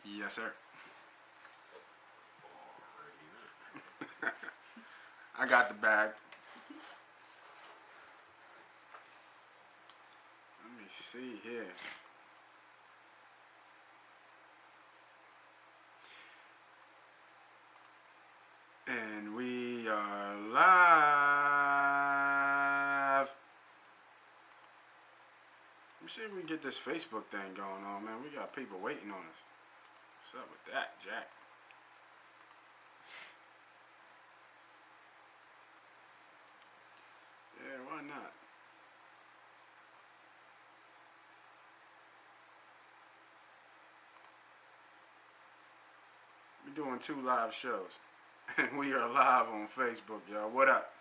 Yes, sir. I got the bag. Let me see here. And we are live. Let me see if we can get this Facebook thing going on, man. We got people waiting on us. What's up with that, Jack? Yeah, why not? We're doing 2 live shows. And we are live on Facebook, y'all. What up?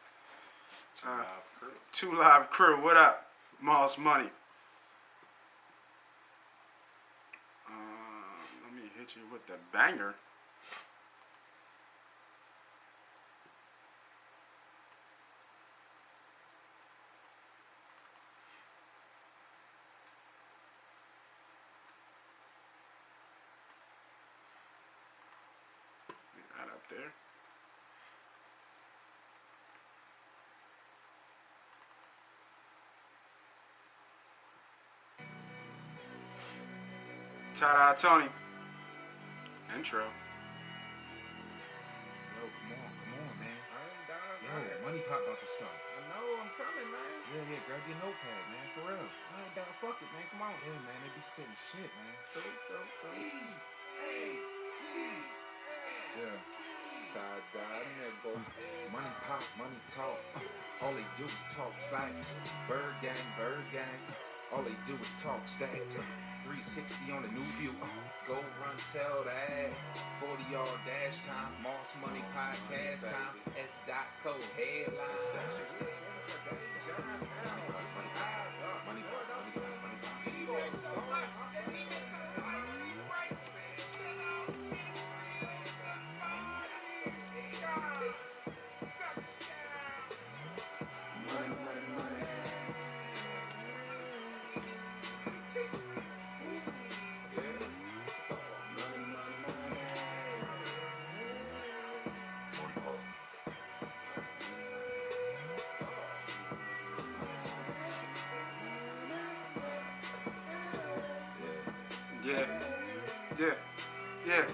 2 live crew. What up? Moss Money. Let me hit you with the banger. Right up there. Ta-da, Tony. Intro. Yo, come on, man. Yo, MoneyPot about to start. I know, I'm coming, man. Yeah, grab your notepad, man, for real. I ain't down, fuck it, man, come on. Yeah, man, they be spitting shit, man. True. Yeah. Side dime that boy. MoneyPot, money talk. All they do is talk facts. Bird gang. All they do is talk stats. 360 on the new view. Go run, tell that. 40-yard dash time. Moss Money podcast time. S.co headlines. Yeah.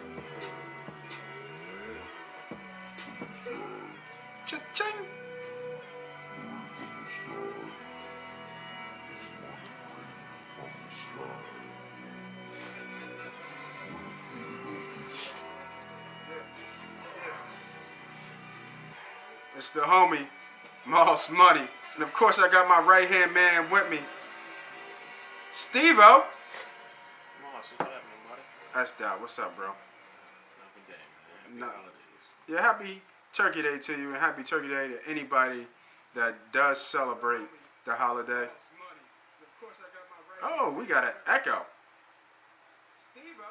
Cha-ching. It's the homie, Moss Money. And of course I got my right hand man with me, Steve-O. Moss, what's happening, buddy? That's that. What's up, bro? Happy day, man. Happy holidays. Yeah, happy Turkey Day to you, and happy Turkey Day to anybody that does celebrate the holiday. Oh, we got an echo. Steve-O.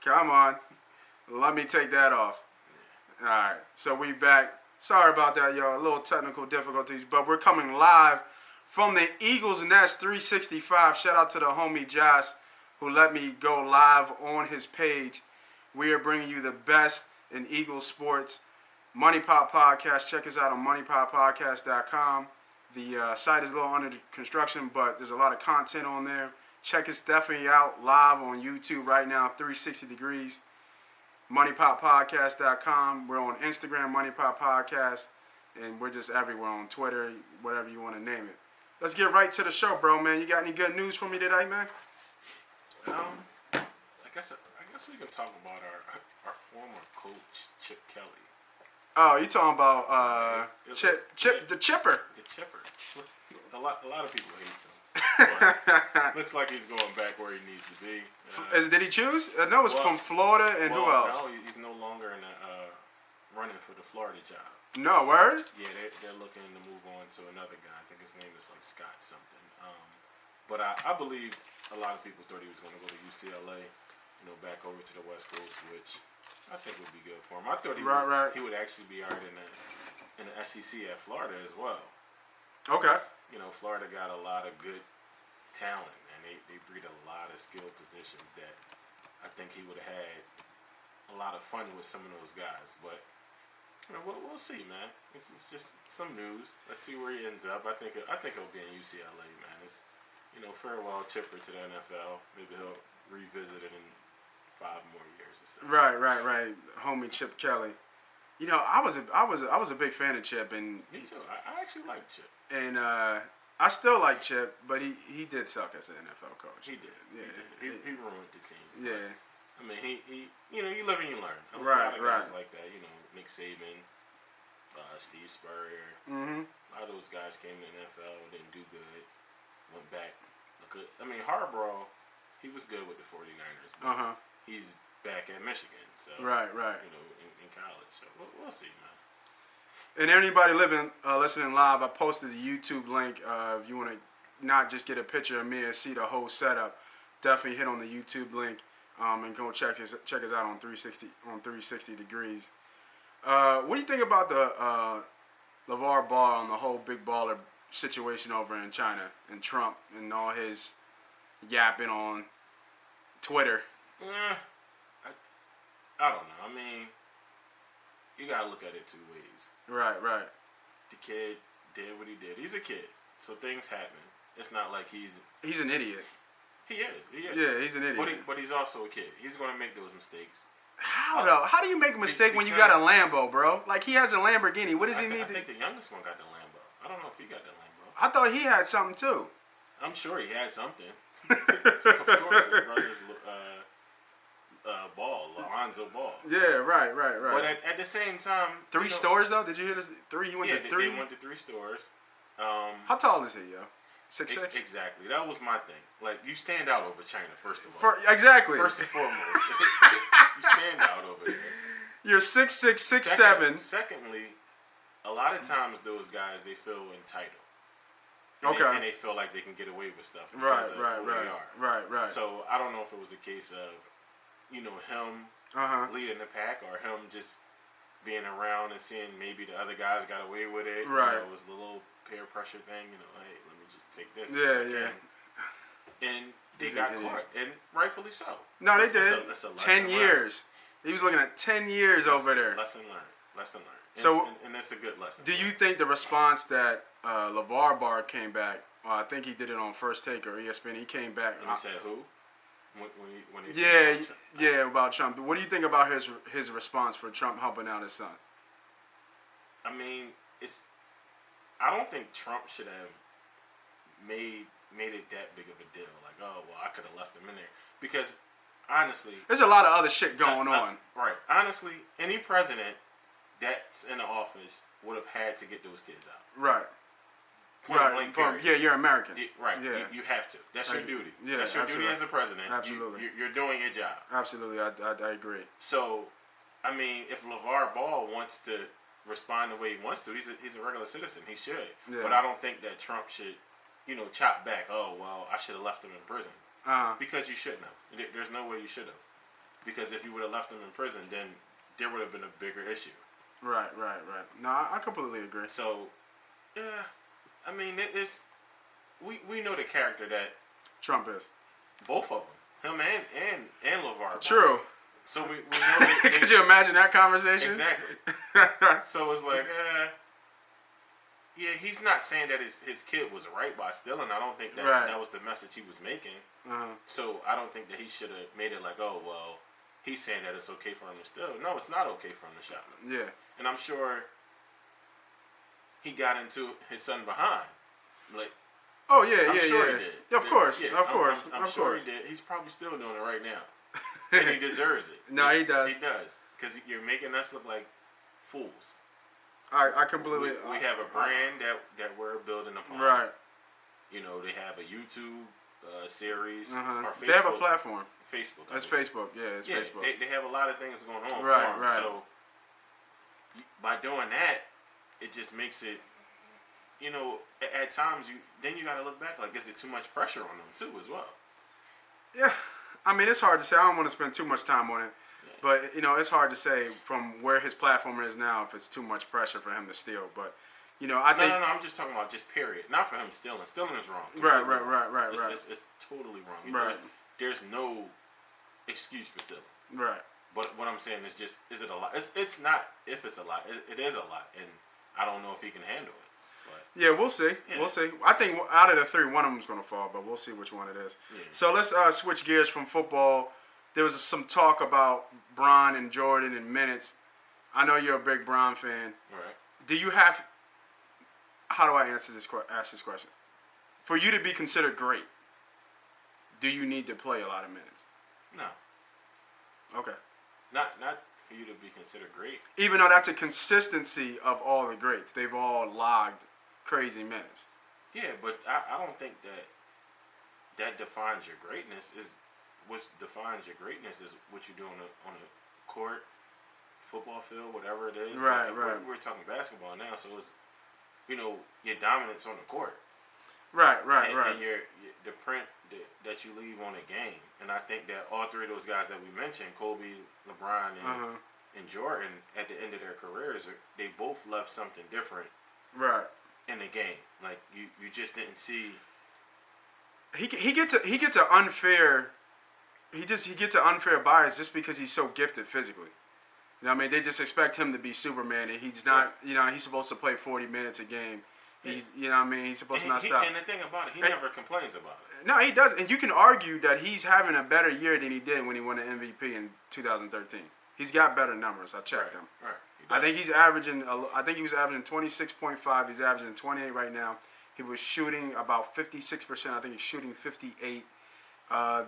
Come on. Let me take that off. All right, so we back. Sorry about that, y'all. A little technical difficulties, but we're coming live from the Eagles Nest 365. Shout out to the homie Josh who let me go live on his page. We are bringing you the best in Eagles sports. MoneyPot Podcast. Check us out on MoneyPotPodcast.com. The site is a little under construction, but there's a lot of content on there. Check us definitely out live on YouTube right now, 360 degrees. MoneyPotPodcast.com. We're on Instagram, MoneyPot Podcast, and we're just everywhere on Twitter, whatever you want to name it. Let's get right to the show, bro, man. You got any good news for me today, man? I guess we can talk about our former coach, Chip Kelly. Oh, you talking about the Chipper? The Chipper. A lot of people hate him. Looks like he's going back where he needs to be. Did he choose? No, it's from Florida, and who else? No, he's no longer in running for the Florida job. No, word? Yeah, they're looking to move on to another guy. I think his name is like Scott something. But I believe a lot of people thought he was going to go to UCLA, back over to the West Coast, which I think would be good for him. I thought he would actually be alright in the SEC at Florida as well. Okay. Florida got a lot of good talent, man. They breed a lot of skill positions that I think he would have had a lot of fun with some of those guys. But we'll see, man. It's just some news. Let's see where he ends up. I think he'll be in UCLA, man. It's farewell Chipper to the NFL. Maybe he'll revisit it in 5 more years or so. Right. Homie Chip Kelly. I was a big fan of Chip, and me too. I actually like Chip, and I still like Chip, but he did suck as an NFL coach. He did. Yeah. He ruined the team. Yeah. I mean, he you live and you learn. A Right. lot of guys like that. Nick Saban, Steve Spurrier. Mm-hmm. A lot of those guys came to the NFL and didn't do good. Went back. Harbaugh, he was good with the 49ers, but he's back at Michigan. So Right. In college. So we'll see, man. And anybody listening live, I posted the YouTube link. If you want to not just get a picture of me and see the whole setup, definitely hit on the YouTube link and go check us out on 360 degrees. What do you think about the LeVar Ball and the whole big baller situation over in China and Trump and all his yapping on Twitter? I don't know. I mean, you gotta look at it 2 ways. Right. The kid did what he did. He's a kid, so things happen. It's not like he's an idiot. He is. Yeah, he's an idiot. But he's also a kid. He's gonna make those mistakes. How though? How do you make a mistake when you got a Lambo, bro? Like, he has a Lamborghini. What does he need I to? think the youngest one got the Lambo. I don't know if he got the Lambo. I thought he had something too. I'm sure he had something. Of course, his brother's Alonzo Ball. So. Yeah, right. But at the same time, 3 stores though. Did you hear this? 3. He went to 3. They went to 3 stores. How tall is he, yo? 6'6"? Exactly. That was my thing. Like, you stand out over China, first of all. Exactly. First and foremost, you stand out over there. You're 6'6", 6'7". Secondly, a lot of times those guys, they feel entitled. Okay. And they feel like they can get away with stuff. Right. So I don't know if it was a case of, him leading the pack or him just being around and seeing maybe the other guys got away with it. Right. It was the little peer pressure thing. Hey, let me just take this. Yeah. And they got caught, and rightfully so. No, they did. That's a 10 years. He was looking at 10 years over there. Lesson learned. So, and that's a good lesson. Do you think the response that LeVar Ball came back? I think he did it on First Take or ESPN. He came back. And he said who? When he about Trump. What do you think about his response for Trump helping out his son? I mean, I don't think Trump should have made it that big of a deal. Like, oh well, I could have left him in there because honestly, there's a lot of other shit going on. Right. Honestly, any president that's in the office would have had to get those kids out. Right. Yeah, you're American. Right. Yeah. You have to. That's your duty. Yeah, that's your duty as the president. Absolutely. You're doing your job. Absolutely. I agree. So, I mean, if LeVar Ball wants to respond the way he wants to, he's a regular citizen. He should. Yeah. But I don't think that Trump should, chop back. Oh, well, I should have left him in prison. Because you shouldn't have. There's no way you should have. Because if you would have left him in prison, then there would have been a bigger issue. Right. No, I completely agree. So, yeah, I mean, we know the character that Trump is. Both of them, him and LeVar Ball. True. So we know that. Could you imagine that conversation? Exactly. So it's like, yeah, he's not saying that his kid was right by stealing. I don't think that that was the message he was making. So I don't think that he should have made it like, oh, well, he's saying that it's okay for him to steal. No, it's not okay for him to shop. Yeah. And I'm sure he got into his son behind. Like, oh, yeah, I'm sure he did. Yeah, of course. I'm sure he did. He's probably still doing it right now. And he deserves it. No, he does. He does. Because you're making us look like fools. I completely... We have a brand that we're building upon. Right. They have a YouTube series. Or Facebook. They have a platform. Facebook. That's Facebook. Yeah, it's Facebook. They have a lot of things going on. Right. So, by doing that, it just makes it, at times, you got to look back. Like, is it too much pressure on them, too, as well? Yeah. I mean, it's hard to say. I don't want to spend too much time on it. Yeah. But, it's hard to say from where his platform is now if it's too much pressure for him to steal. But, I think. No. I'm just talking about just period. Not for him stealing. Stealing is wrong. Right. It's totally wrong. Right. There's no excuse for stealing. Right. But what I'm saying is just, is it a lot? It's not if it's a lot. It is a lot, and I don't know if he can handle it. But yeah, we'll see. Yeah. We'll see. I think out of the three, one of them's going to fall, but we'll see which one it is. Yeah. So let's switch gears from football. There was some talk about Bron and Jordan in minutes. I know you're a big Bron fan. Right. Do you have? How do I ask this question? For you to be considered great, do you need to play a lot of minutes? No. Okay. Not for you to be considered great. Even though that's a consistency of all the greats, they've all logged crazy minutes. Yeah, but I don't think that defines your greatness. What defines your greatness is what you do on a court, football field, whatever it is. Right. We're talking basketball now, so it's your dominance on the court. Right. And the print that you leave on a game. And I think that all three of those guys that we mentioned, Kobe, LeBron, and Jordan, at the end of their careers, they both left something different. Right. In the game, like you just didn't see. He gets an unfair bias just because he's so gifted physically. You know what I mean? They just expect him to be Superman, and he's not. He's supposed to play 40 minutes a game. He's he's supposed to not stop. And the thing about it, he never complains about it. No, he doesn't. And you can argue that he's having a better year than he did when he won the MVP in 2013. He's got better numbers. I checked them. Right. I think he's averaging. I think he was averaging 26.5. He's averaging 28 right now. He was shooting about 56%. I think he's shooting 58.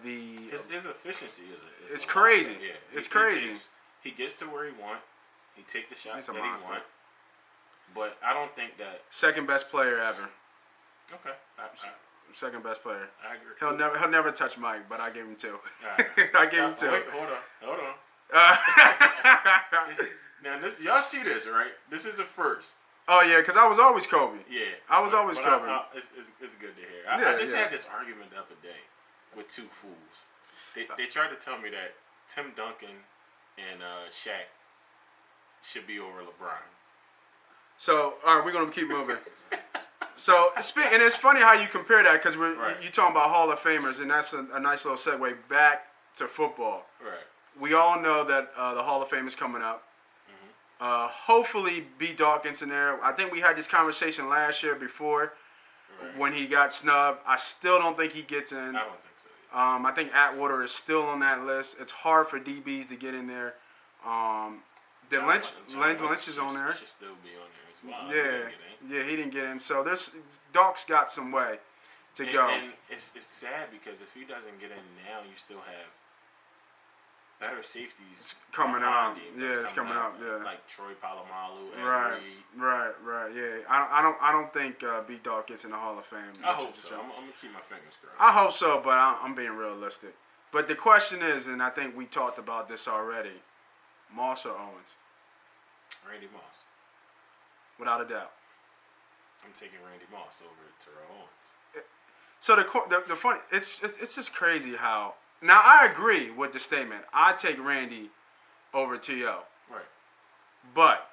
His efficiency is it's crazy. Yeah, it's crazy. He gets to where he wants. He take the shots that he monster. wants. But I don't think that second best player ever. Okay. Second best player. I agree. He'll never touch Mike, but I gave him 2. Right. I gave him 2. Wait, hold on. Now y'all see this, right? This is the first. Oh yeah, because I was always Kobe. Yeah, I was always Kobe. It's good to hear. I just had this argument the other day with two fools. They tried to tell me that Tim Duncan and Shaq should be over LeBron. So, all right, we're going to keep moving. So, and it's funny how you compare that because you talking about Hall of Famers, and that's a nice little segue back to football. Right. We all know that the Hall of Fame is coming up. Mm-hmm. Hopefully, B. Dawkins in there. I think we had this conversation last year before when he got snubbed. I still don't think he gets in. I don't think so either. I think Atwater is still on that list. It's hard for DBs to get in there. Lynch is on there. Should still be on there as well. Yeah, he didn't get in. So Doc's got some way to go. And it's sad because if he doesn't get in now, you still have better safeties coming up. Yeah, it's coming up. Yeah, like Troy Polamalu. Right. Yeah, I don't think B Dog gets in the Hall of Fame. I hope so. I'm gonna keep my fingers crossed. I hope so, but I'm being realistic. But the question is, and I think we talked about this already: Moss or Owens? Randy Moss. Without a doubt. I'm taking Randy Moss over Terrell Owens. So the funny, it's just crazy how. Now I agree with the statement. I take Randy over T.O. Right. But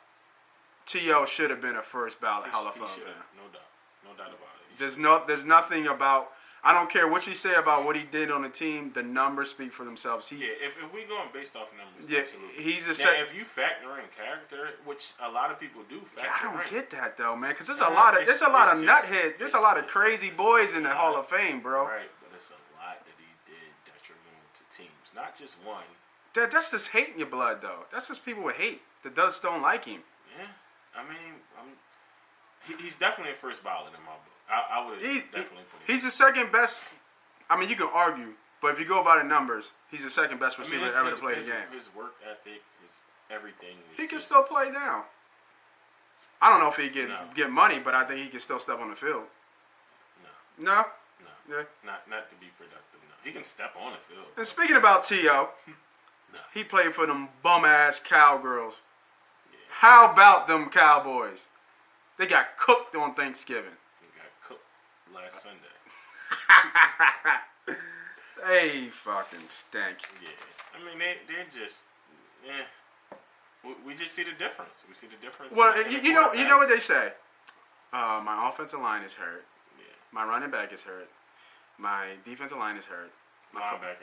T.O. should have been a first ballot Hall of Fame. No doubt about it. There's nothing about. I don't care what you say about what he did on the team. The numbers speak for themselves. If we going based off numbers, absolutely. He's the now, if you factor in character, which a lot of people do factor in. I don't get that though, man, because there's a lot of nutheads. There's a lot of crazy boys in the Hall of Fame, bro. Right, but it's a lot that he did detrimental to teams, not just one. That's just hate in your blood, though. That's just people with hate that just don't like him. Yeah, I mean, he's definitely a first ballot in my book. I would definitely put him. He's the second best. I mean, you can argue, but if you go by the numbers, he's the second best receiver ever to play the game. His work ethic, his everything. He can still play now. I don't know if he get money, but I think he can still step on the field. No. Yeah. Not to be productive. No, he can step on the field. And speaking about T.O., he played for them bum ass Cowgirls. Yeah. How about them Cowboys? They got cooked on Thanksgiving. Last Sunday. They fucking stink. Yeah. I mean, they're just, We just see the difference. We see the difference. Well, you know what they say. My offensive line is hurt. Yeah. My running back is hurt. My defensive line is hurt. Linebacker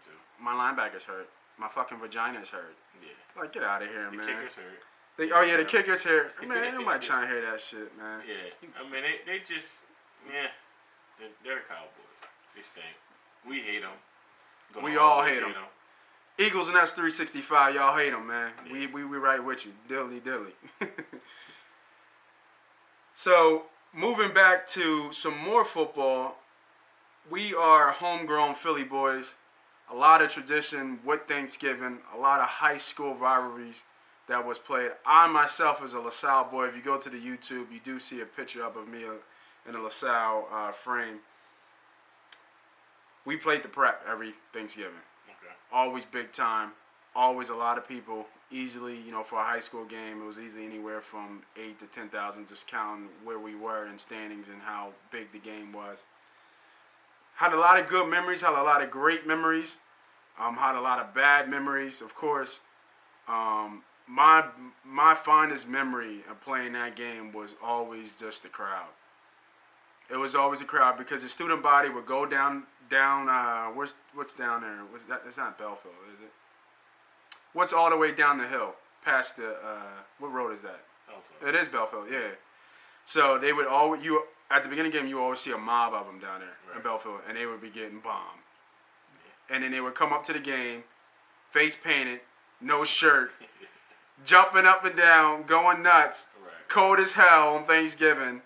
too. My linebacker's hurt. My fucking vagina is hurt. Yeah. Like, get out of here, The man. kicker's hurt. The kicker's hurt. Man, nobody trying to hear that shit, man. Yeah. I mean, they just, yeah. They're the Cowboys. They stink. We hate them. We all hate them. Eagles and that's 365. Y'all hate them, man. Yeah. We right with you. Dilly. So, moving back to some more football, we are homegrown Philly boys. A lot of tradition with Thanksgiving, a lot of high school rivalries that was played. I myself is a LaSalle boy. If you go to the YouTube, you do see a picture up of me in a LaSalle frame. We played the prep every Thanksgiving. Okay. Always big time. Always a lot of people. Easily, for a high school game, it was easily anywhere from 8 to 10,000, just counting where we were in standings and how big the game was. Had a lot of good memories, had a lot of great memories, had a lot of bad memories, of course. My fondest memory of playing that game was always just the crowd. It was always a crowd because the student body would go down. What's down there? It's not Belleville, is it? What's all the way down the hill past the what road is that? Belleville. It is Belleville, yeah. So they would at the beginning of the game, you always see a mob of them down there in Belleville, and they would be getting bombed. Yeah. And then they would come up to the game, face painted, no shirt, jumping up and down, going nuts, cold as hell on Thanksgiving,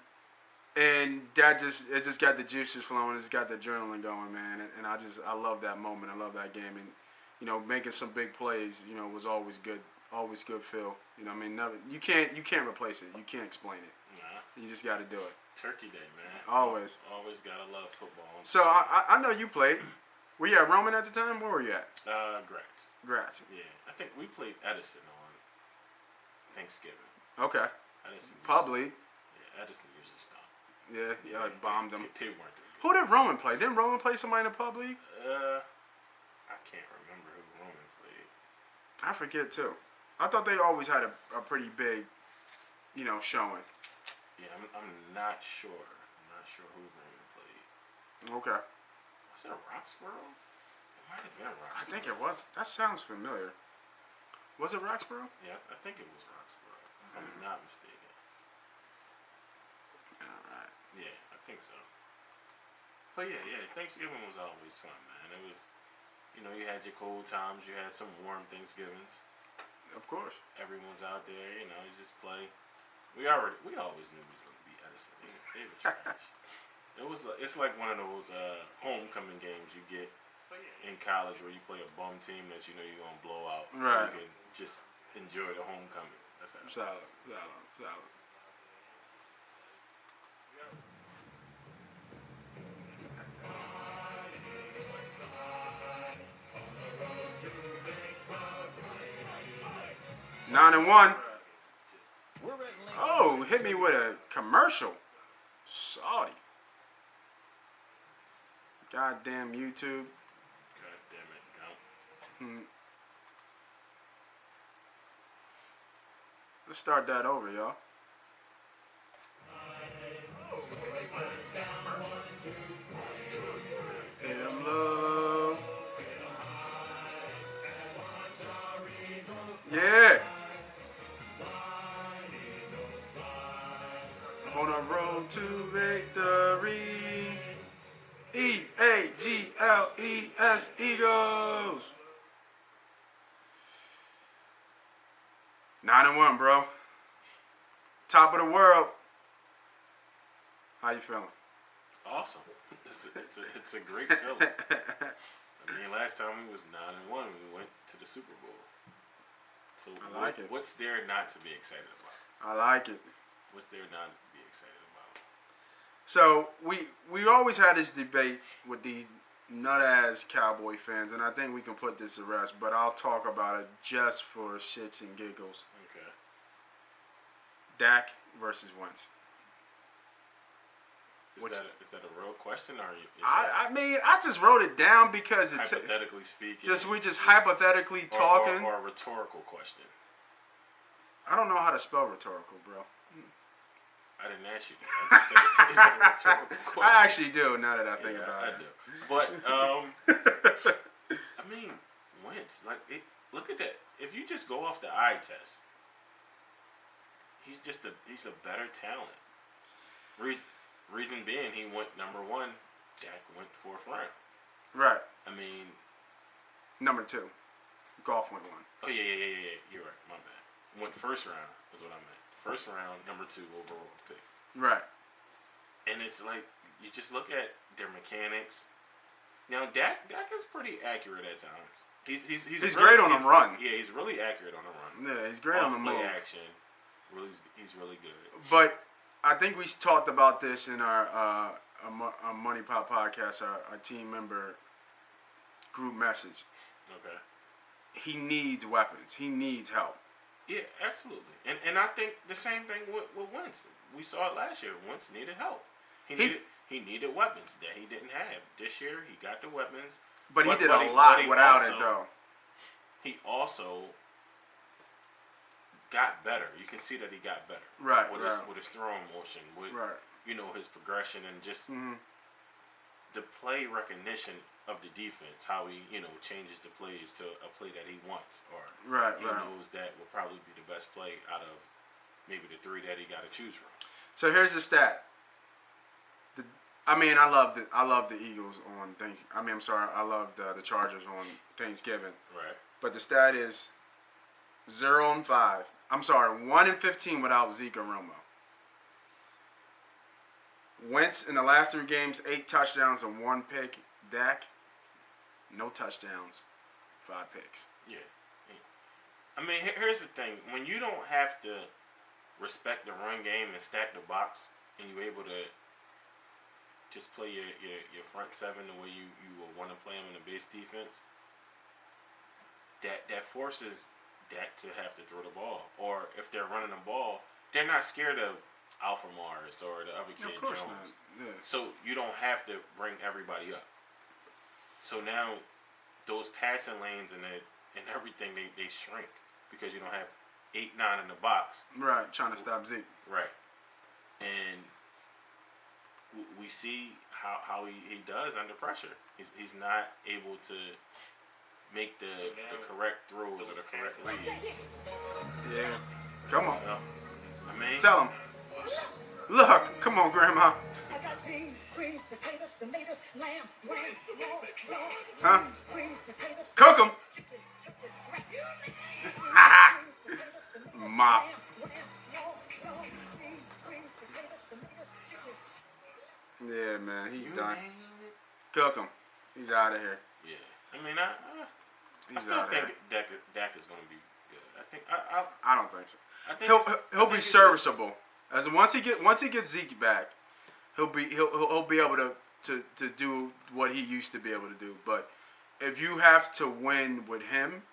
and it just got the juices flowing, it's got the adrenaline going, man. And I love that moment, I love that game, and making some big plays, was always good feel. I mean, you can't replace it, you can't explain it. You just got to do it. Turkey Day, man. Always gotta love football. So I know you played. Were you at Roman at the time? Where were you at? Gratz. Yeah, I think we played Edison on Thanksgiving. Okay. Edison. Probably. Yeah, Edison usually stopped. Yeah, I bombed them. They weren't good. Who did Roman play? Didn't Roman play somebody in the pub league? I can't remember who Roman played. I forget too. I thought they always had a pretty big, showing. Yeah, I'm not sure. I'm not sure who Roman played. Okay. Was it a Roxborough? It might have been a Roxborough. I think it was. That sounds familiar. Was it Roxborough? Yeah, I think it was Roxborough, if I'm not mistaken. All right. Yeah, I think so. But yeah, Thanksgiving was always fun, man. It was, you had your cold times, you had some warm Thanksgivings. Of course. Everyone's out there, you just play. We always knew we was gonna beat Edison. They were trash. It's like one of those homecoming games you get in college where you play a bum team that you're gonna blow out, right? So you can just enjoy the homecoming. That's how. Solid. 9-1. Oh, hit me with a commercial. Saudi. Goddamn YouTube. God damn it, Let's start that over, y'all. Him love. Yeah. On a road to victory. E-A-G-L-E-S, Eagles. 9-1, bro. Top of the world. How you feeling? Awesome. It's a great feeling. I mean, last time we was 9-1, we went to the Super Bowl. So I like it. What's there not to be excited about? I like it. What's there not to be excited about? So we always had this debate with these nut-ass Cowboy fans, and I think we can put this to rest, but I'll talk about it just for shits and giggles. Okay. Dak versus Wentz. Is that a real question, or I mean, I just wrote it down because it's hypothetically speaking. We just hypothetically talking. Or a rhetorical question. I don't know how to spell rhetorical, bro. I didn't ask you that. I just said it's a rhetorical question. I actually do, now that I think about it. I do. But, I mean, Wentz, look at that. If you just go off the eye test, he's a better talent. Reason being, he went number 1. Dak went 4th round. Right. I mean, number 2. Golf went 1. Oh yeah. You're right. My bad. Went 1st round is what I meant. 1st round, number 2 overall pick. Right. And it's like you just look at their mechanics. Now Dak is pretty accurate at times. He's really, great on the run. Yeah, he's really accurate on the run. Yeah, he's great on the play move. action. He's really good. But I think we talked about this in our MoneyPot podcast, our team member group message. Okay. He needs weapons. He needs help. Yeah, absolutely. And I think the same thing with Wentz. We saw it last year. Wentz needed help. He needed weapons that he didn't have. This year, he got the weapons. But he did a lot without it, though. He also got better. You can see that he got better. Right, with his throwing motion, with his progression, and just the play recognition of the defense, how he, changes the plays to a play that he wants, or he knows that will probably be the best play out of maybe the 3 that he got to choose from. So here's the stat. I love the Eagles on things. I love the Chargers on Thanksgiving. Right. But the stat is 0-5. 1-15 without Zeke or Romo. Wentz in the last 3 games, 8 touchdowns and 1 pick. Dak, no touchdowns, 5 picks. Yeah. I mean, here's the thing. When you don't have to respect the run game and stack the box, and you're able to just play your front 7 the way you will want to play them in the base defense, that forces Dak to have to throw the ball. Or if they're running the ball, they're not scared of Alpha Mars or the other kid, Jones. Not. Yeah. So you don't have to bring everybody up. So now those passing lanes and everything, they shrink because you don't have 8, 9 in the box. Right, trying to stop Zeke. Right. And we see how he does under pressure. He's not able to make the correct throws or the correct reads. Yeah. Come on. So, tell him. Look, come on, Grandma. I got beans, greens, potatoes, tomatoes, lamb, rams, huh? Cook them. Mop. Yeah, man, he's done. Cook him. He's out of here. Yeah, I mean, I still think Dak is going to be good. I don't think so. I think he'll be serviceable. As once he gets Zeke back, he'll be able to do what he used to be able to do. But if you have to win with him,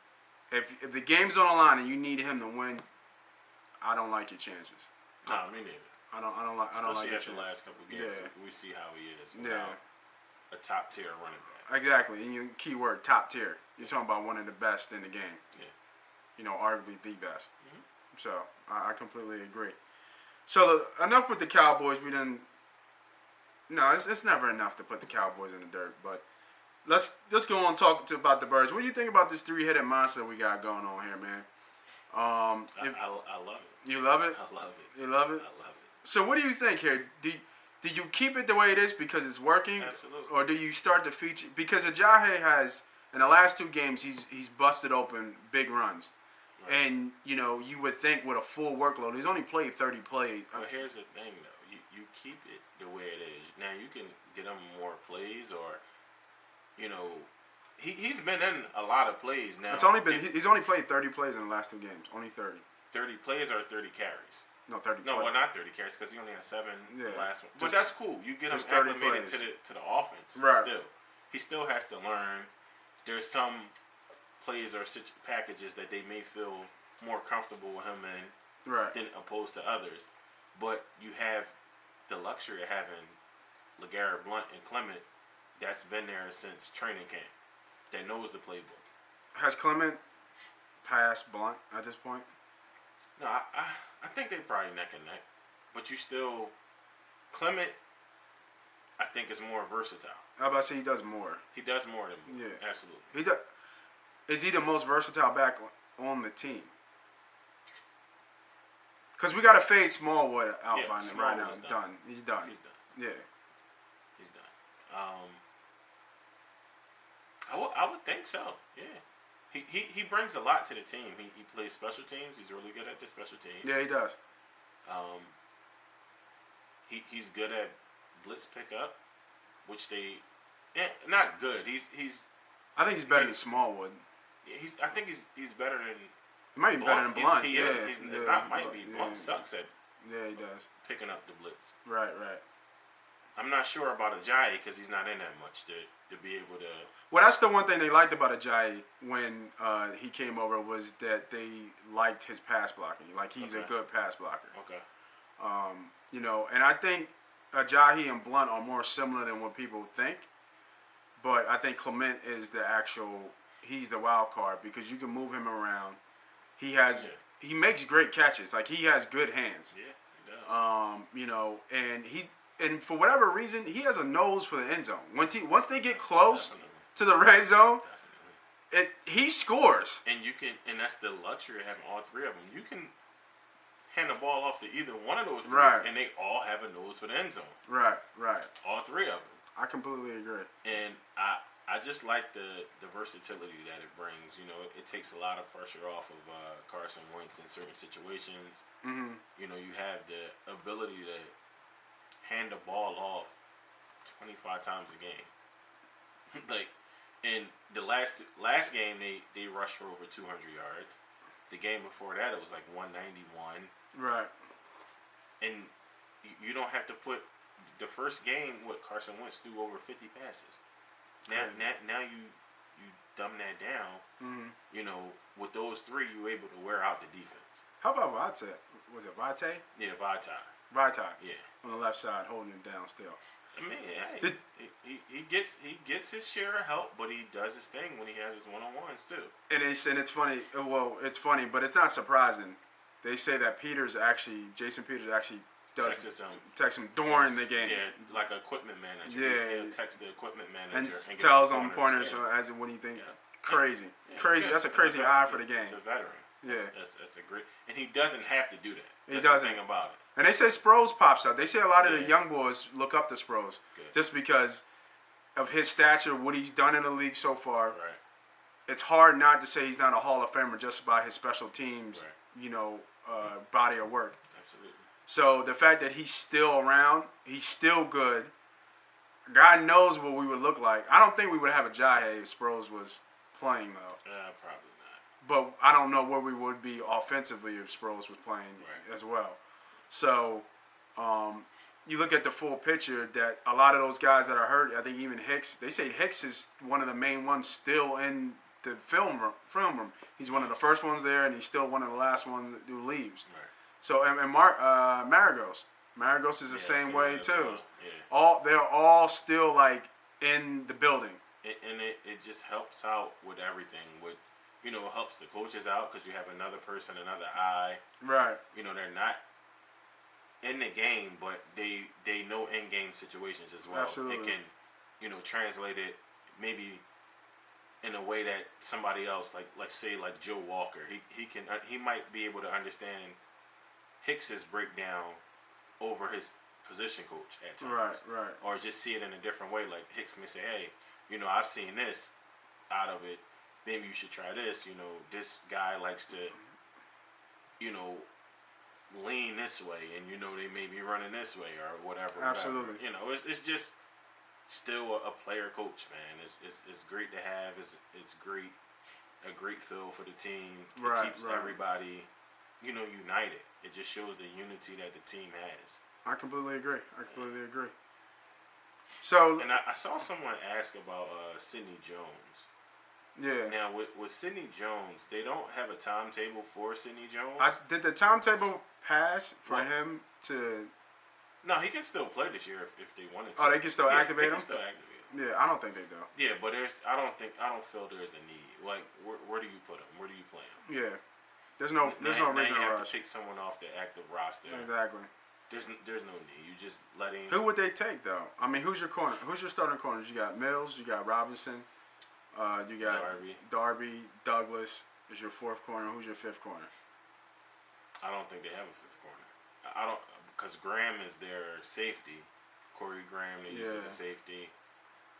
if the game's on the line and you need him to win, I don't like your chances. No, me neither. I don't like your chances. Especially after the last couple of games, we see how he is without a top tier running back. Exactly, and you keyword top tier. You're talking about one of the best in the game. Yeah. Arguably the best. Mm-hmm. So I completely agree. So enough with the Cowboys. No, it's never enough to put the Cowboys in the dirt. But let's go on and talk about the Birds. What do you think about this 3-headed monster we got going on here, man? I love it. You love it? I love it. You love it? I love it. So what do you think here? Do you keep it the way it is because it's working? Absolutely. Or do you start to feature? Because Ajayi has, in the last 2 games, he's busted open big runs. Right. And, you would think with a full workload, he's only played 30 plays. But here's the thing, though. You keep it the way it is. Now, you can get him more plays or, he's been in a lot of plays now. He's only played 30 plays in the last 2 games. Only 30. 30 plays or 30 carries? No, 30 No, plays. well, not 30 carries because he only had 7 the last one. But Just, that's cool. You get him acclimated to the offense. Right. He still has to learn. There's some plays or packages that they may feel more comfortable with him in than opposed to others. But you have the luxury of having LeGarrette Blount and Clement that's been there since training camp, that knows the playbook. Has Clement passed Blount at this point? No, I think they probably neck and neck. but you still Clement. I think is more versatile. How about to say he does more? He does more than Moore. Yeah. Absolutely. He does. Is he the most versatile back on the team? Because we got to fade Smallwood out by now. Right now. He's done. He's done. Yeah. He's done. I would think so. Yeah. He brings a lot to the team. He plays special teams. He's really good at the special teams. Yeah, he does. He's good at blitz pickup, which they not good. He's I think he's better than Smallwood. I think he's better than. He might be better than Blunt. He yeah, is. It's not might be. Yeah. Blunt sucks at. Yeah, he does. Picking up the blitz. Right. I'm not sure about Ajayi because he's not in that much to be able to. Well, that's the one thing they liked about Ajayi when he came over was that they liked his pass blocking. Like he's a good pass blocker. Okay. You know, and I think Ajayi and Blunt are more similar than what people think. But I think Clement is he's the wild card because you can move him around. He makes great catches. Like he has good hands. Yeah, he does. You know, and for whatever reason, he has a nose for the end zone. Once they get close to the red zone, he scores. And that's the luxury of having all three of them. You can hand the ball off to either one of those three, and they all have a nose for the end zone. Right. All three of them. I completely agree. And I just like the versatility that it brings. You know, it takes a lot of pressure off of Carson Wentz in certain situations. Mm-hmm. You know, you have the ability to hand the ball off 25 times a game. Like, in the last game, they rushed for over 200 yards. The game before that, it was like 191. Right. And you don't have to put the first game with Carson Wentz threw over 50 passes. Now you dumb that down. Mm-hmm. You know, with those three, you're able to wear out the defense. How about Vitae? Was it Vitae? Yeah, Vitae. Yeah. On the left side, holding him down still. I mean, he gets his share of help, but he does his thing when he has his one-on-ones too. And it's funny. Well, it's funny, but it's not surprising. They say that Jason Peters actually does text him during the game. Yeah, like an equipment manager. Yeah, he'll text the equipment manager and tells him pointers as what do you think. Yeah. Crazy. That's a crazy eye for the game. It's a veteran. Yeah, that's a great, and he doesn't have to do that. He doesn't. The thing about it. And they say Sproles pops up. They say a lot of the young boys look up to Sproles just because of his stature, what he's done in the league so far. Right. It's hard not to say he's not a Hall of Famer just by his special teams, body of work. Absolutely. So the fact that he's still around, he's still good. God knows what we would look like. I don't think we would have a Jahe if Sproles was playing though. Probably not. But I don't know where we would be offensively if Sproles was playing as well. So you look at the full picture that a lot of those guys that are hurt, I think even Hicks, they say Hicks is one of the main ones still in the film room. He's one of the first ones there, and he's still one of the last ones who leaves. Right. So and Maragos is the same way too. Well. Yeah. They're all still like in the building. And it just helps out with everything. It helps the coaches out because you have another person, another eye. Right. They're not in the game, but they know in-game situations as well. Absolutely. It can, translate it maybe in a way that somebody else, like Joe Walker, he might be able to understand Hicks's breakdown over his position coach at times. Right. Or just see it in a different way. Like Hicks may say, hey, I've seen this out of it. Maybe you should try this. This guy likes to, lean this way, and they may be running this way or whatever. Absolutely. It's just still a player coach, man. It's great to have. It's great, a great feel for the team. It keeps everybody, united. It just shows the unity that the team has. I completely agree. So, and I saw someone ask about Sidney Jones. Yeah. Now with Sidney Jones, they don't have a timetable for Sidney Jones. Did the timetable pass for him to? No, he can still play this year if they wanted to. Oh, they can still activate him. They can still activate him. Yeah, I don't think they do. Yeah, but I don't feel there's a need. Like, where do you put him? Where do you play him? Yeah. There's no reason you to have rush. to take someone off the active roster. Exactly. There's no need. You just let him. Who would they take though? I mean, who's your corner? Who's your starting corners? You got Mills. You got Robinson. You got Darby. Douglas is your fourth corner. Who's your fifth corner? I don't think they have a fifth corner. I don't, because Graham is their safety. Corey Graham they use as a safety.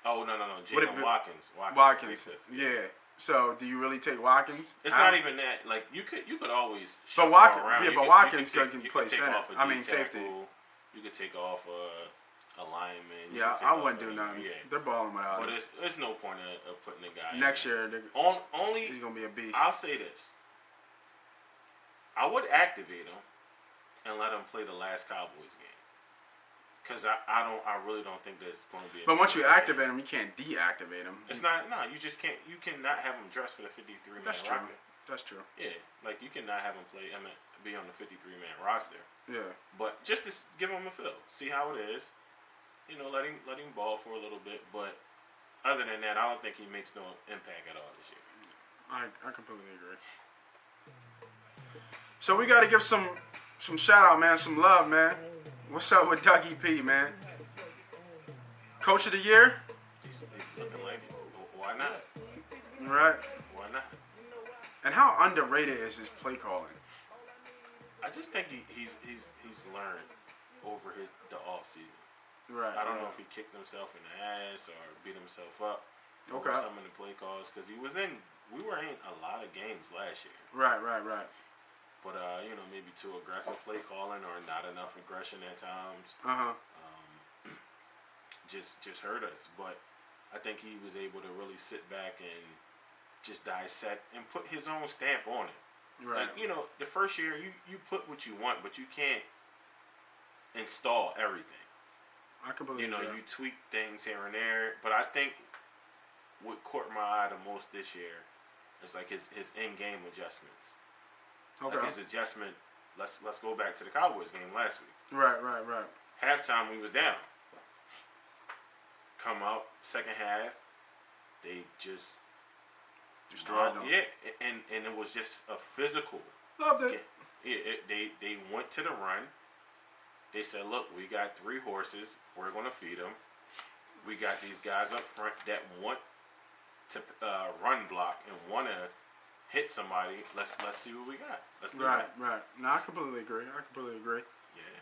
Oh no. Jalen Watkins. Watkins. Yeah. So do you really take Watkins? It's not even that. Like you could always. But Watkins, Watkins can play center. Safety. You could take off a lineman. Yeah, I wouldn't do nothing. Yeah. They're balling without him. But it's no point of putting a guy next year. He's gonna be a beast. I'll say this. I would activate him and let him play the last Cowboys game. Because I really don't think there's going to be. But once you activate him, you can't deactivate him. It's not. No, you just can't. You cannot have him dress for the 53-man roster. That's true. Yeah, like you cannot have him play. Be on the 53-man roster. Yeah. But just to give him a feel, see how it is. Let him ball for a little bit. But other than that, I don't think he makes no impact at all this year. I completely agree. So we got to give some shout out, man, some love, man. What's up with Dougie P, man? Coach of the year? He's looking like it. Why not? Right. Why not? And how underrated is his play calling? I just think he's learned over the off season. Right. I don't know if he kicked himself in the ass or beat himself up over some of the play calls because we were in a lot of games last year. Right. But maybe too aggressive play calling or not enough aggression at times. Just hurt us. But I think he was able to really sit back and just dissect and put his own stamp on it. Right. Like, the first year you put what you want, but you can't install everything. I can believe that. You tweak things here and there. But I think what caught my eye the most this year is like his in-game adjustments. Okay. Like his adjustment. Let's go back to the Cowboys game last week. Right. Halftime we was down. Come out second half, they just destroyed them. Yeah, and it was just a physical. Loved it. Yeah, they went to the run. They said, "Look, we got 3 horses. We're gonna feed them. We got these guys up front that want to run block and want to hit somebody. Let's see what we got. Let's do that." Right. No, I completely agree. Yeah.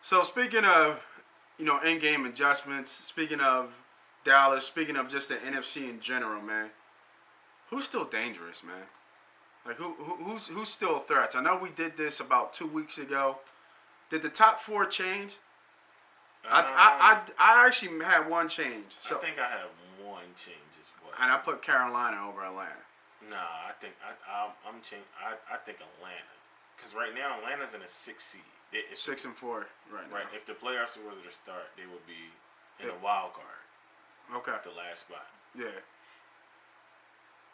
So speaking of, in-game adjustments, speaking of Dallas, speaking of just the NFC in general, man, who's still dangerous, man? Like who's still threats? I know we did this about 2 weeks ago. Did the top 4 change? I actually had one change. So, I think I had one change as well. And I put Carolina over Atlanta. Nah, I think I'm changing. I think Atlanta, because right now Atlanta's in a 6 seed. 6-4 right now. Right. If the playoffs were to start, they would be in a wild card. Okay. The last spot. Yeah.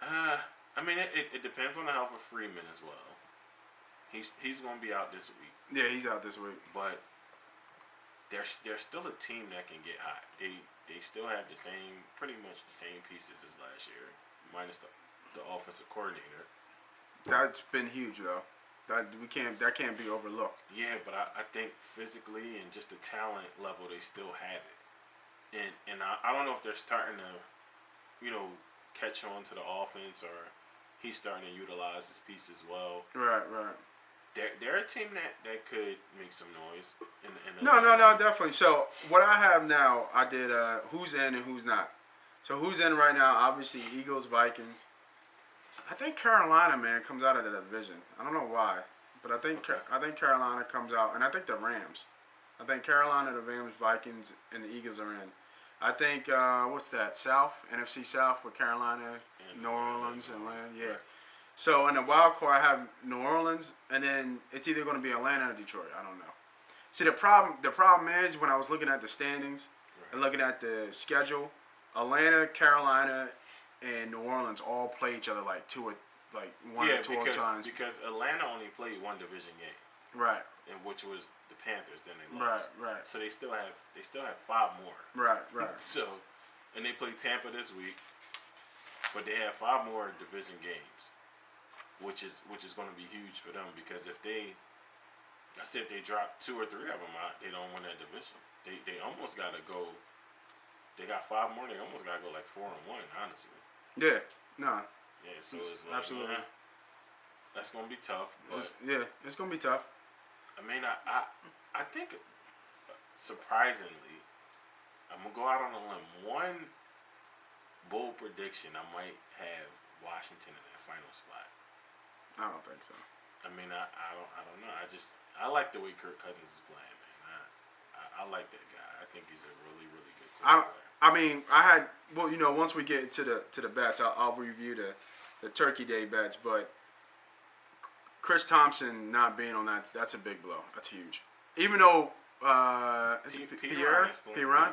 I mean, it depends on the health of Freeman as well. He's going to be out this week. Yeah, he's out this week. But they're still a team that can get hot. They still have pretty much the same pieces as last year, minus the offensive coordinator. That's been huge though. That can't be overlooked. Yeah, but I think physically and just the talent level, they still have it. And I don't know if they're starting to, catch on to the offense or he's starting to utilize his piece as well. Right. They're a team that could make some noise. No, definitely. So what I have now, I did who's in and who's not. So who's in right now? Obviously Eagles, Vikings. I think Carolina, man, comes out of the division. I don't know why, but I think Carolina comes out, and I think the Rams. I think Carolina, the Rams, Vikings, and the Eagles are in. I think what's that? NFC South with Carolina, New Orleans, and Atlanta. Yeah. Right. So in the wild card, I have New Orleans, and then it's either going to be Atlanta or Detroit. I don't know. See, the problem is when I was looking at the standings and looking at the schedule, Atlanta, Carolina, and New Orleans all play each other like one or two times. Because Atlanta only played one division game. Right. And which was the Panthers. Then they lost. Right. So they still have 5 more. Right. So, and they play Tampa this week, but they have 5 more division games, which is going to be huge for them because if they I said if they drop 2 or 3 of them out, they don't win that division. They almost got to go. They got 5 more. They almost got to go like 4-1, honestly. Yeah. Nah. Yeah, so it's like, Absolutely. That's gonna be tough. But It's gonna be tough. I mean, I think surprisingly, I'm gonna go out on a limb. One bold prediction, I might have Washington in that final spot. I don't think so. I mean, I don't know. I like the way Kirk Cousins is playing, man. I like that guy. I think he's a really, really good player. Once we get to the bets, I'll review the Turkey Day bets, but Chris Thompson not being on that's a big blow. That's huge. Even though is it Piran?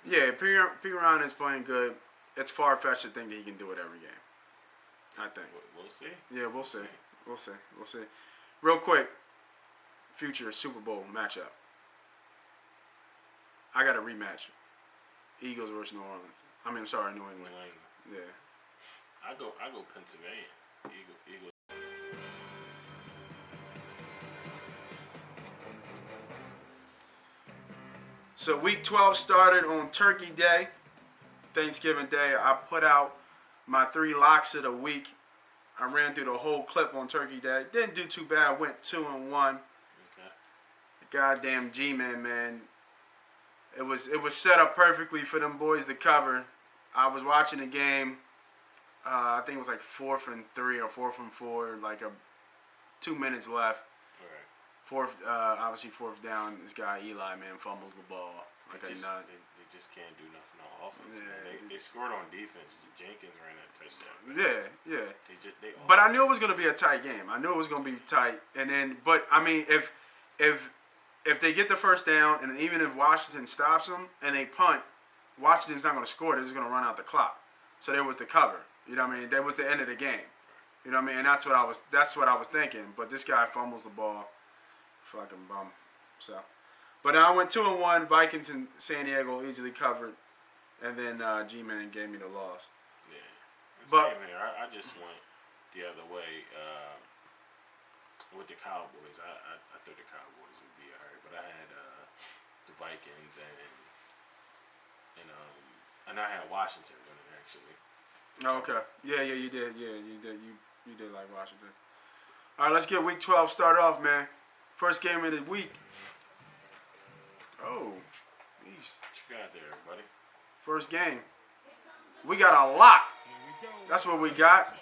Yeah, Piran is playing good. It's far-fetched to think that he can do it every game. I think. We'll see. Yeah, we'll see. We'll see. Real quick, future Super Bowl matchup. I got a rematch. Eagles versus New Orleans. New England. Yeah. I go Pennsylvania. Eagles. So week 12 started on Turkey Day, Thanksgiving Day. I put out my 3 locks of the week. I ran through the whole clip on Turkey Day. Didn't do too bad. Went 2-1. Okay. Goddamn G-Man, man. It was set up perfectly for them boys to cover. I was watching the game. I think it was like 4th and 3 or 4th and 4, like 2 minutes left. Obviously 4th down. This guy Eli, man, fumbles the ball like a nut. They just can't do nothing on offense. Yeah, they scored on defense. Jenkins ran that touchdown. Man. Yeah. But I knew it was going to be a tight game. I knew it was going to be tight. And then, if they get the first down, and even if Washington stops them and they punt, Washington's not going to score. They're just going to run out the clock. So there was the cover. You know what I mean? That was the end of the game. You know what I mean? And that's what I was thinking. But this guy fumbles the ball. Fucking bum. So, but I went 2-1. Vikings and San Diego easily covered, and then G-Man gave me the loss. Yeah, but same here. I just went the other way with the Cowboys. I thought the Cowboys would be alright, but I had the Vikings and I had Washington winning actually. Oh, okay. Yeah, you did. Yeah, you did. You did like Washington. All right, let's get week 12 started off, man. First game of the week. Oh, geez. What you got there, buddy? First game. We got a lot. That's what we got.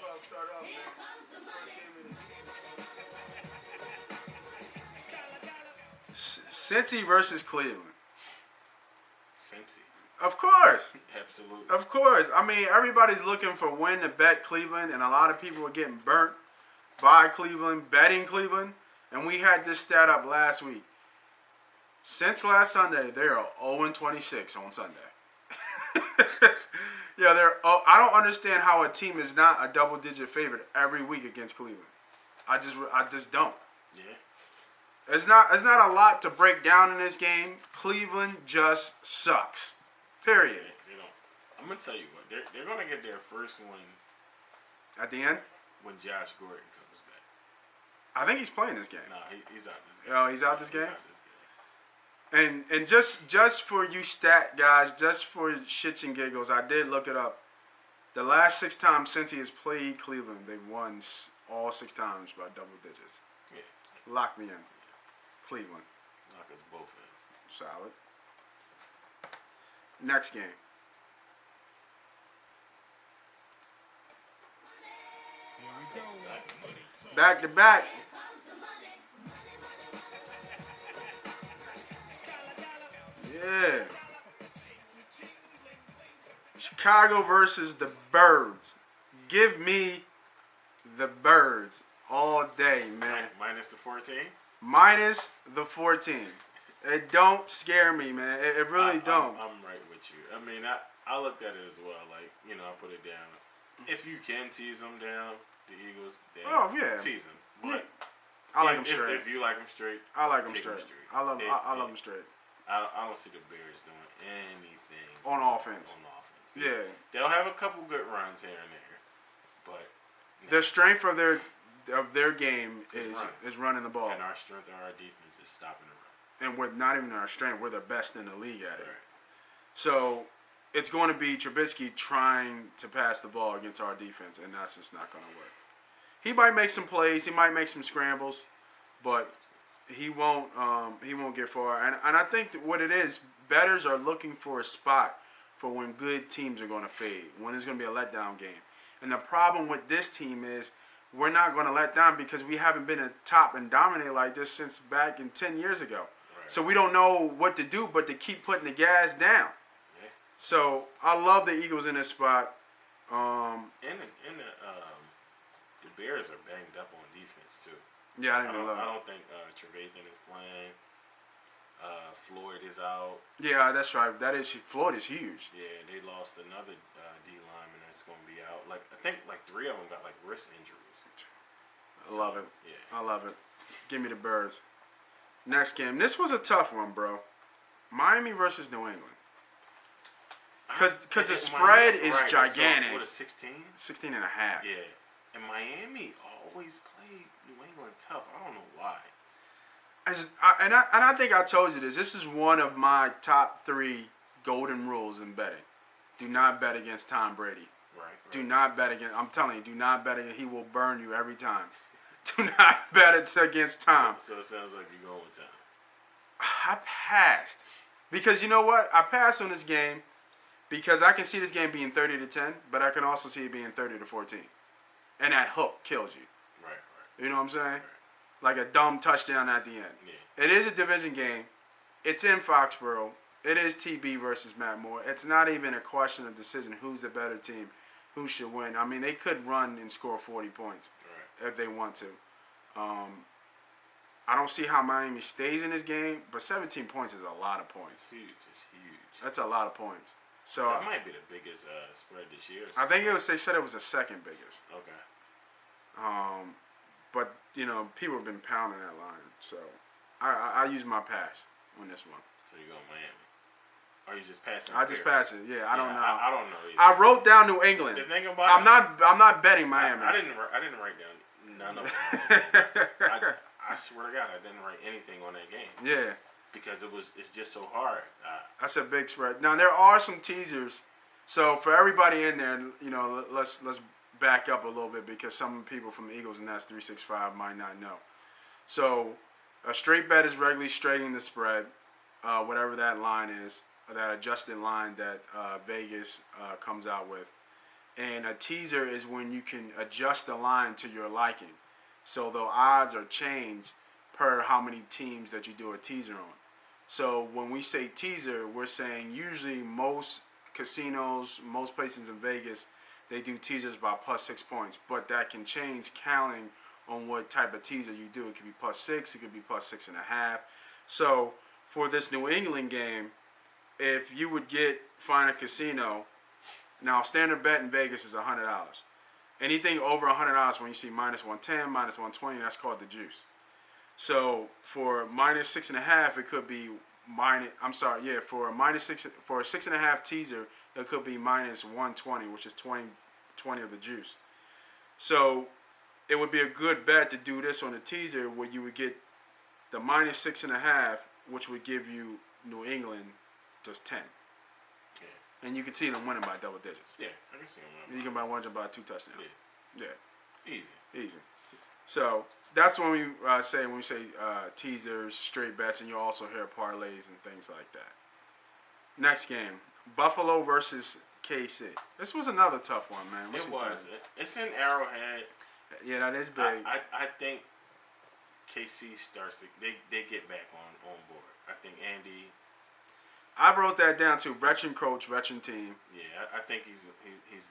Cincy versus Cleveland. Cincy. Of course. Absolutely. Of course. I mean, everybody's looking for when to bet Cleveland, and a lot of people are getting burnt by Cleveland, betting Cleveland. And we had this stat up last week. Since last Sunday, they are 0-26 on Sunday. Yeah, I don't understand how a team is not a double-digit favorite every week against Cleveland. I just don't. Yeah. It's not a lot to break down in this game. Cleveland just sucks. Period. They don't. I'm gonna tell you what. They're gonna get their first one At the end, when Josh Gordon comes back. I think he's playing this game. No, he's out this game. Oh, he's out this game? He's out this game. And just for you stat guys, just for shits and giggles, I did look it up. The last 6 times since he has played Cleveland, they've won all 6 times by double digits. Yeah. Lock me in. Cleveland. Knock us both in. Solid. Next game. Back to back. Yeah. Chicago versus the Birds. Give me the Birds all day, man. Minus the 14? Minus the 14. It don't scare me, man. It really don't. I'm right with you. I mean, I looked at it as well. Like, I put it down. If you can tease them down, the Eagles, tease them. But I like them straight. If you like them straight, I like them straight. I love them straight. I don't see the Bears doing anything on offense. Yeah. They'll have a couple good runs here and there, but the strength of their of their game is running the ball. And our strength of our defense is stopping the run. And we're not even our strength. We're the best in the league at it. Right. So it's going to be Trubisky trying to pass the ball against our defense, and that's just not going to work. He might make some plays. He might make some scrambles, but he won't get far. And I think that what it is, bettors are looking for a spot for when good teams are going to fade, when there's going to be a letdown game. And the problem with this team is we're not going to let down because we haven't been a top and dominate like this since back in 10 years ago. Right. So we don't know what to do but to keep putting the gas down. Yeah. So I love the Eagles in this spot. The Bears are banged up on defense too. Yeah, I didn't love it. I don't think Trevathan is playing. Floyd is out. Yeah, that's right. Floyd is huge. Yeah, they lost another D lineman that's going to be out. I think 3 of them got wrist injuries. I love it. Yeah. I love it. Give me the Birds. Next game. This was a tough one, bro. Miami versus New England. Because the spread is gigantic. So, what is 16? 16 and a half. Yeah. And Miami always played New England tough. I don't know why. I think I told you this. This is one of my top 3 golden rules in betting. Do not bet against Tom Brady. Right. Do not bet against. I'm telling you, do not bet against. He will burn you every time. Do not bet it against Tom. So it sounds like you're going with Tom. I passed because you know what? I passed on this game because I can see this game being 30-10, but I can also see it being 30-14, and that hook kills you. Right. You know what I'm saying? Right. Like a dumb touchdown at the end. Yeah. It is a division game. It's in Foxborough. It is TB versus Matt Moore. It's not even a question of decision who's the better team, who should win. I mean, they could run and score 40 points if they want to. I don't see how Miami stays in this game, but 17 points is a lot of points. It's huge. It's huge. That's a lot of points. So that might be the biggest spread this year. I think they said it was the second biggest. Okay. But, you know, people have been pounding that line. So I use my pass on this one. So you go Miami. Or you just pass it? I just pass it. Yeah, I don't know. I don't know either. I wrote down New England. The thing about I'm not betting Miami. I didn't write down none of them. I swear to God, I didn't write anything on that game. Yeah. Because it's just so hard. That's a big spread. Now there are some teasers. So for everybody in there, you know, let's back up a little bit because some people from the Eagles and that's 365 might not know. So a straight bet is regularly straightening the spread, whatever that line is, that adjusted line that Vegas comes out with. And a teaser is when you can adjust the line to your liking. So the odds are changed per how many teams that you do a teaser on. So when we say teaser, we're saying usually most casinos, most places in Vegas, they do teasers by +6 points. But that can change counting on what type of teaser you do. It could be +6, it could be +6.5. So for this New England game, if you would find a casino, now standard bet in Vegas is $100. Anything over $100 when you see -110, -120, that's called the juice. So for -6.5, it could be for a 6.5 teaser, it could be -120, which is 20 of the juice. So it would be a good bet to do this on a teaser where you would get the -6.5, which would give you New England just 10. Yeah. And you can see them winning by double digits. Yeah, I can see them winning. You can buy one by 2 touchdowns. Yeah. Easy. So that's when we say teasers, straight bets, and you also hear parlays and things like that. Next game, Buffalo versus KC. This was another tough one, man. It was. It's in Arrowhead. Yeah, that is big. I think KC starts to they get back on board. I think Andy. I wrote that down too. Veteran coach, veteran team. Yeah, I think he's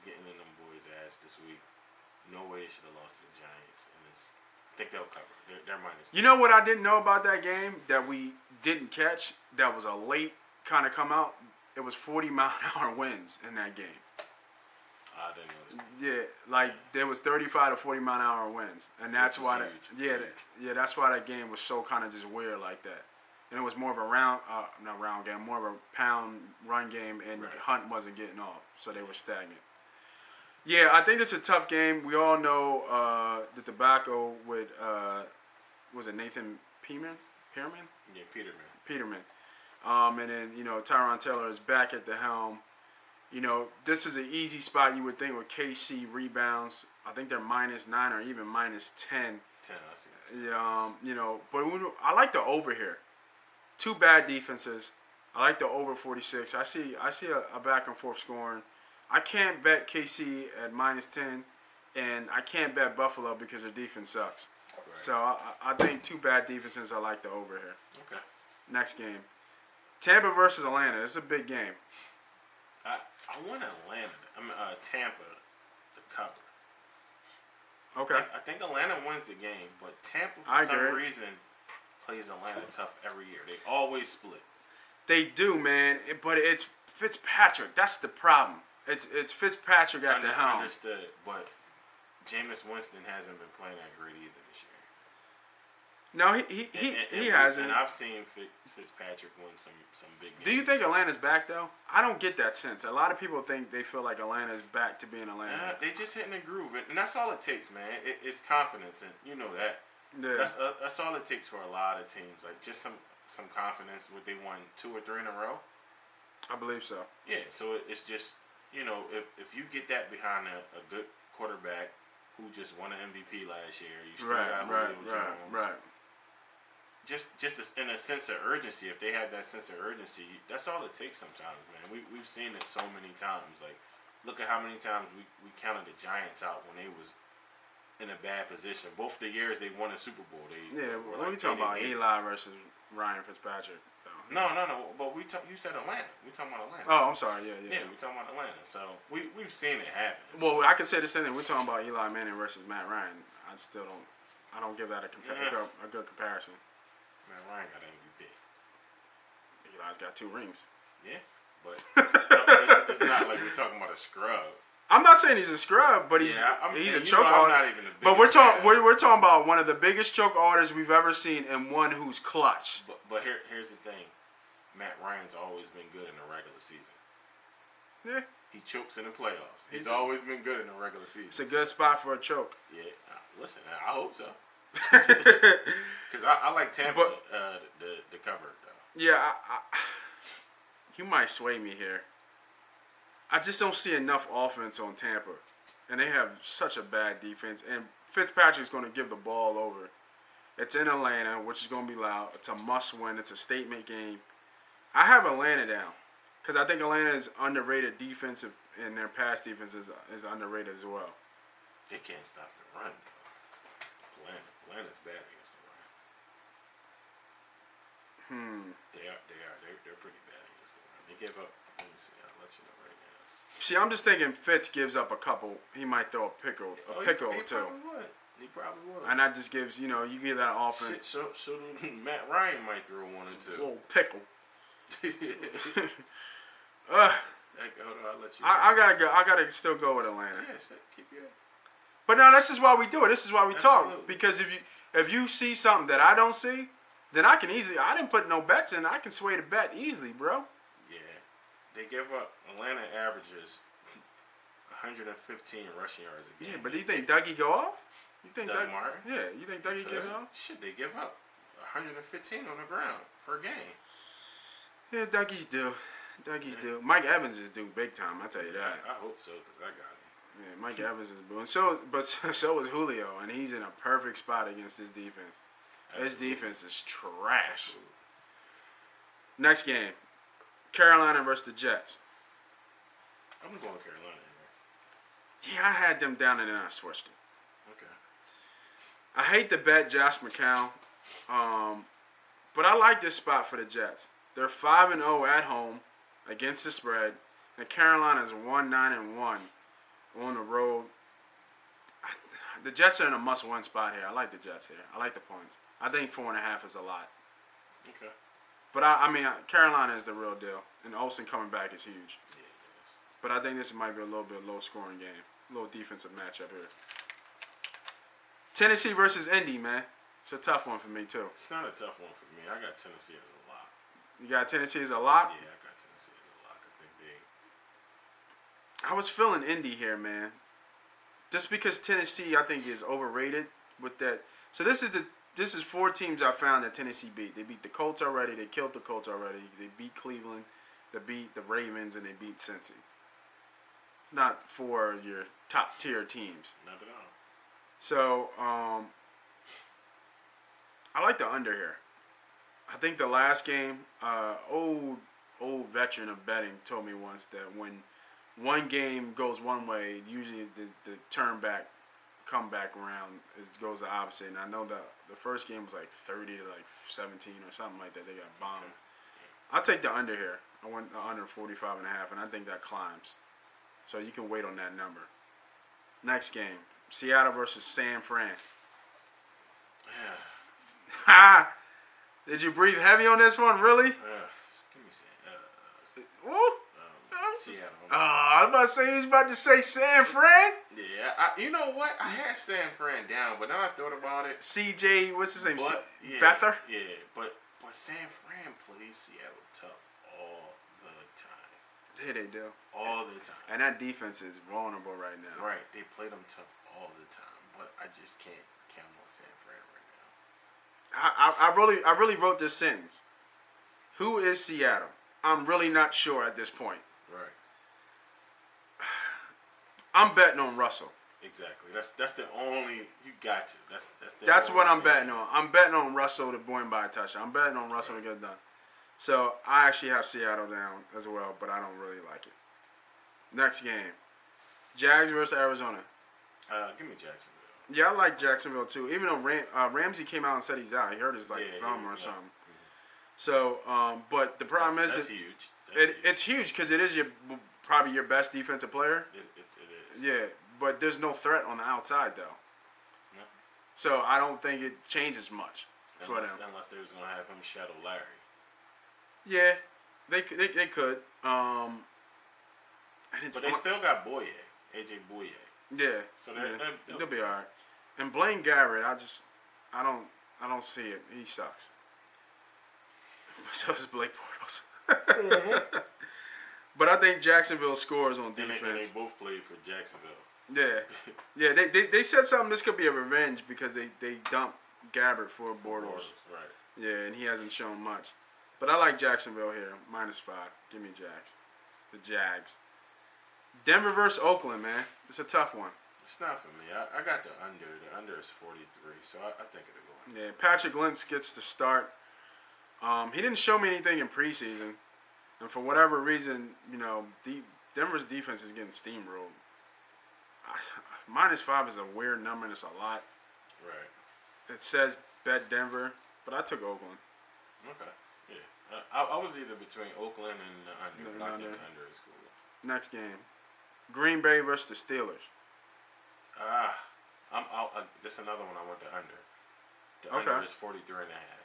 getting in them boys' ass this week. No way they should have lost to the Giants. I think they'll cover. They're -2. You know what I didn't know about that game that we didn't catch? That was a late kind of come out. It was 40-mile-an-hour winds in that game. I didn't notice. Yeah, like there was 35 to 40-mile-an-hour winds, and that's why that's why that game was so kind of just weird like that. And it was more of a more of a pound run game, and Hunt wasn't getting off, so they were stagnant. Yeah, I think it's a tough game. We all know the debacle with was it Nathan Peterman? Yeah, Peterman. Peterman. And then, Tyron Taylor is back at the helm. This is an easy spot you would think with KC rebounds. I think they're -9 or even -10. 10, I see that. Yeah, but I like the over here. Two bad defenses. I like the over 46. I see a back and forth scoring. I can't bet KC at -10, and I can't bet Buffalo because their defense sucks. Right. So I think two bad defenses. I like the over here. Okay. Next game, Tampa versus Atlanta. It's a big game. I want Tampa to cover. Okay. I think Atlanta wins the game, but Tampa I for some agree. reason plays Atlanta tough every year. They always split. They do, man. But it's Fitzpatrick. That's the problem. It's Fitzpatrick at the helm. Understood, but Jameis Winston hasn't been playing that great either this year. No, he hasn't. And I've seen Fitzpatrick win some big games. Do you think Atlanta's back though? I don't get that sense. A lot of people think they feel like Atlanta's back to being Atlanta. They just hitting a groove, and that's all it takes, man. It's confidence, and you know that. Yeah. That's all it takes for a lot of teams. Like just some confidence. What they won 2 or 3 in a row. I believe so. Yeah. So it's just if you get that behind a good quarterback who just won an MVP last year, you still got Julio Jones. Right. Just in a sense of urgency, if they had that sense of urgency, that's all it takes sometimes, man. We've seen it so many times. Like, look at how many times we counted the Giants out when they was in a bad position. Both the years they won a Super Bowl, What are we talking about? Eli versus Ryan Fitzpatrick. No. But you said Atlanta. We talking about Atlanta. Oh, I'm sorry. Yeah. Yeah, we talking about Atlanta. So we've seen it happen. Well, I can say the same thing. We're talking about Eli Manning versus Matt Ryan. I don't give that a good comparison. Man, Ryan got MVP. Eli's got 2 rings. Yeah, but it's not like we're talking about a scrub. I'm not saying he's a scrub, but he's a choke artist. But we're talking about one of the biggest choke artists we've ever seen, and one who's clutch. But here's the thing, Matt Ryan's always been good in the regular season. Yeah, he chokes in the playoffs. He's always been good in the regular season. It's a good spot for a choke. Yeah, listen, I hope so. Because I like Tampa the cover though. Yeah, you might sway me here. I just don't see enough offense on Tampa, and they have such a bad defense. And Fitzpatrick's going to give the ball over. It's in Atlanta, which is going to be loud. It's a must-win. It's a statement game. I have Atlanta down because I think Atlanta's underrated defensive, and their pass defense is underrated as well. They can't stop the run. Atlanta's bad against the run. They're pretty bad against the run. They give up. Let me see. I'll let you know right now. See, I'm just thinking Fitz gives up a couple. He might throw a pickle or two. He probably would. And that just gives, you give that offense. So Matt Ryan might throw 1 or 2. Little pickle. Hold on, I'll let you. I gotta go. I gotta still go with Atlanta. Yes, keep your. But no, this is why we do it. This is why we Absolutely. talk. Because if you see something that I don't see, then I can easily. I didn't put no bets in. I can sway the bet easily, bro. Yeah, they give up. Atlanta averages 115 rushing yards a game. Yeah, but do you think Dougie go off? You think Doug Martin? Yeah, you think Dougie gets off? Shit, they give up 115 on the ground per game. Yeah, Dougie's due. Mike Evans is due big time. I tell you that. I hope so because I got him. Yeah, Mike Evans is due, and so is Julio, and he's in a perfect spot against this defense. This defense is trash. Absolutely. Next game, Carolina versus the Jets. I'm going Carolina here. Yeah, I had them down and then I switched them. Okay. I hate to bet Josh McCown, but I like this spot for the Jets. They're 5-0 at home against the spread, and Carolina's 1-9-1 on the road. The Jets are in a must-win spot here. I like the Jets here. I like the points. I think 4.5 is a lot. Okay. But I mean, Carolina is the real deal, and Olsen coming back is huge. Yeah, it is. But I think this might be a little bit low-scoring game, a little defensive matchup here. Tennessee versus Indy, man. It's a tough one for me too. It's not a tough one for me. I got Tennessee as a lock. You got Tennessee as a lock? Yeah, I got Tennessee as a lock. I think they. I was feeling Indy here, man. just because Tennessee, I think, is overrated with that. So this is 4 teams I found that Tennessee beat. They beat the Colts already. They killed the Colts already. They beat Cleveland. They beat the Ravens, and they beat Cincy. It's not 4 of your top tier teams. Not at all. So I like the under here. I think the last game, old veteran of betting told me once that when one game goes one way, usually the come back around, it goes the opposite. And I know the first game was like 30 to like 17 or something like that. They got bombed. I'll take the under here. I went under 45.5, and I think that climbs. So you can wait on that number. Next game, Seattle versus San Fran. Ha! Did you breathe heavy on this one, really? Give me Woo! Seattle. I was about to say he was about to say San Fran. Yeah, you know what? I had San Fran down, but then I thought about it. CJ, what's his name? Yeah, Bether? Yeah, but San Fran plays Seattle tough all the time. Yeah, they do. All the time. And that defense is vulnerable right now. Right, they play them tough all the time, but I just can't count on San Fran right now. I really wrote this sentence. Who is Seattle? I'm really not sure at this point. Right. I'm betting on Russell. Exactly. That's the only you got to. That's what I'm betting on. I'm betting on Russell to win by a touchdown. I'm betting on Russell to get it done. So I actually have Seattle down as well, but I don't really like it. Next game, Jags versus Arizona. Give me Jacksonville. Yeah, I like Jacksonville too. Even though Ramsey came out and said he's out, he hurt his thumb or something. Mm-hmm. So, but the problem that's is huge. It's huge because it is probably your best defensive player. It is. Yeah, but there's no threat on the outside though. No. So I don't think it changes much for them. Unless they was gonna have him shadow Larry. Yeah, they could. And but they still got Boye, AJ Boye. Yeah. So they'll be all right. And Blaine Garrett, I don't see it. He sucks. So does Blake Bortles. Mm-hmm. But I think Jacksonville scores on defense. And they both played for Jacksonville. Yeah. They said something. This could be a revenge because they dumped Gabbert for Bortles. Right. Yeah, and he hasn't shown much. But I like Jacksonville here, -5. Give me Jags. The Jags. Denver versus Oakland, man. It's a tough one. It's not for me. I got the under. The under is 43, so I think it'll go under. Yeah, Patrick Lynch gets the start. He didn't show me anything in preseason. And for whatever reason, Denver's defense is getting steamrolled. -5 is a weird number, and it's a lot. Right. It says bet Denver, but I took Oakland. Okay. Yeah. I was either between Oakland and the under. But I think the under is cool. Next game. Green Bay versus the Steelers. This is another one I went to under. The Okay. under is 43.5.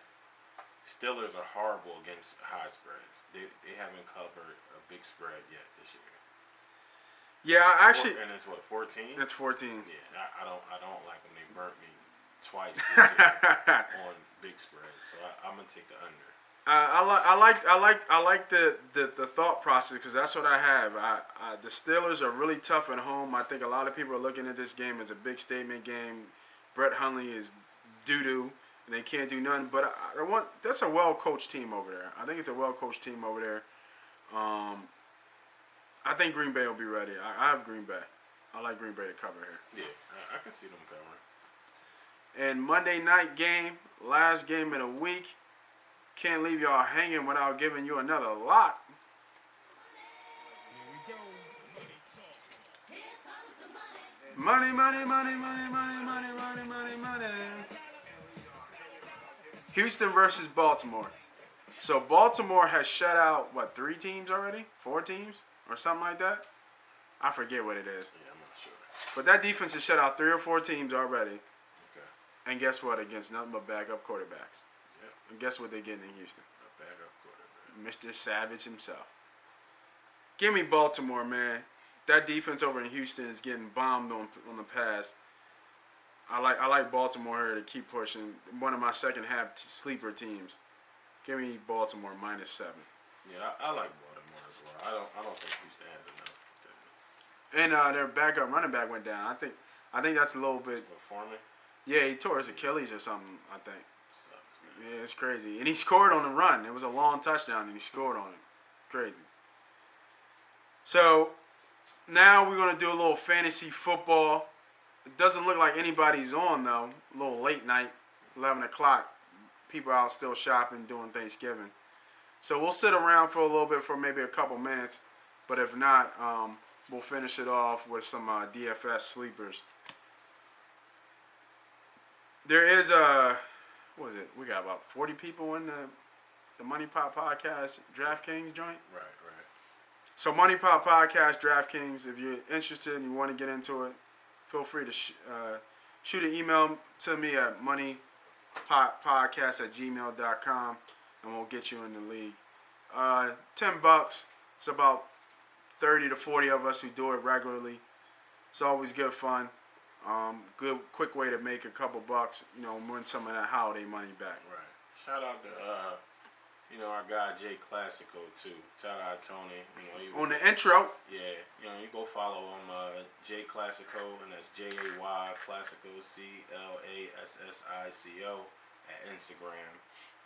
Steelers are horrible against high spreads. They haven't covered a big spread yet this year. Yeah, actually, And it's what, 14? it's 14. Yeah, I don't like them. They burnt me twice this year on big spreads. So I'm gonna take the under. I like the thought process because that's what I have. The Steelers are really tough at home. I think a lot of people are looking at this game as a big statement game. Brett Hundley is doo-doo, and they can't do nothing. But that's a well-coached team over there. I think it's a well-coached team over there. I think Green Bay will be ready. I have Green Bay. I like Green Bay to cover here. Yeah, I can see them covering. And Monday night game, last game of the week. Can't leave y'all hanging without giving you another lot. Money, money, money, money, money, money, money, money, money. Houston versus Baltimore. So Baltimore has shut out, 3 teams already? 4 teams? Or something like that? I forget what it is. Yeah, I'm not sure. But that defense has shut out 3 or 4 teams already. Okay. And guess what? Against nothing but backup quarterbacks. Yep. And guess what they're getting in Houston? A backup quarterback. Mr. Savage himself. Give me Baltimore, man. That defense over in Houston is getting bombed on the pass. I like Baltimore here to keep pushing. One of my second half sleeper teams. Give me Baltimore -7. Yeah, I like Baltimore as well. I don't think Houston has enough And their backup running back went down. I think that's a little bit. What, Foreman? Yeah, he tore his Achilles or something. I think. Sucks, man. Yeah, it's crazy. And he scored on the run. It was a long touchdown, and he scored on it. Crazy. So now we're gonna do a little fantasy football. It doesn't look like anybody's on though. A little late night, 11 o'clock. People out still shopping, doing Thanksgiving. So we'll sit around for a little bit, for maybe a couple minutes. But if not, we'll finish it off with some DFS sleepers. There is what is it? We got about 40 people in the MoneyPot podcast DraftKings joint. Right. So MoneyPot podcast DraftKings. If you're interested and you want to get into it, feel free to shoot an email to me at moneypotpodcast@gmail.com, and we'll get you in the league. $10. It's about 30 to 40 of us who do it regularly. It's always good fun. Good quick way to make a couple bucks. Win some of that holiday money back. Right. Shout out to our guy Jay Classico too. Shout out Tony. On the intro. Yeah. You go follow him, Jay Classico, and that's JAY Classico CLASSICO at Instagram.